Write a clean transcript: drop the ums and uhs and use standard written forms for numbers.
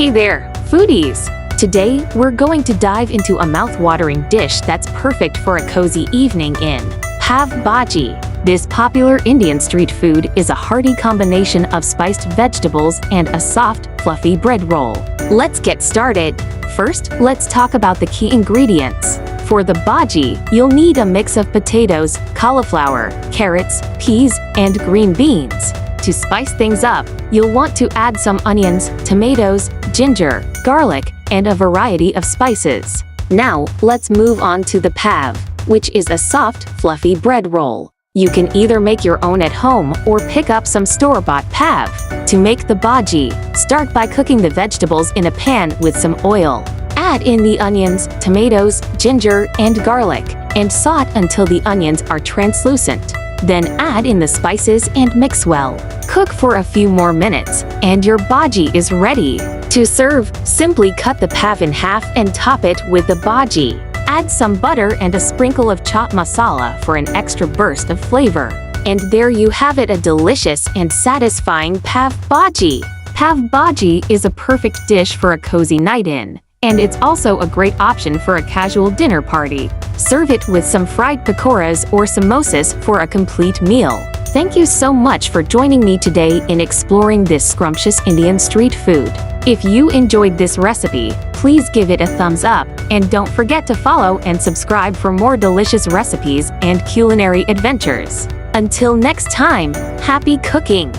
Hey there, foodies! Today, we're going to dive into a mouth-watering dish that's perfect for a cozy evening in Pav Bhaji. This popular Indian street food is a hearty combination of spiced vegetables and a soft, fluffy bread roll. Let's get started. First, let's talk about the key ingredients. For the bhaji, you'll need a mix of potatoes, cauliflower, carrots, peas, and green beans. To spice things up, you'll want to add some onions, tomatoes, ginger, garlic, and a variety of spices. Now, let's move on to the pav, which is a soft, fluffy bread roll. You can either make your own at home or pick up some store-bought pav. To make the bhaji, start by cooking the vegetables in a pan with some oil. Add in the onions, tomatoes, ginger, and garlic, and saute until the onions are translucent. Then add in the spices and mix well. Cook for a few more minutes, and your bhaji is ready. To serve, simply cut the pav in half and top it with the bhaji. Add some butter and a sprinkle of chaat masala for an extra burst of flavor. And there you have it, a delicious and satisfying pav bhaji. Pav bhaji is a perfect dish for a cozy night in, and it's also a great option for a casual dinner party. Serve it with some fried pakoras or samosas for a complete meal. Thank you so much for joining me today in exploring this scrumptious Indian street food. If you enjoyed this recipe, please give it a thumbs up, and don't forget to follow and subscribe for more delicious recipes and culinary adventures. Until next time, happy cooking!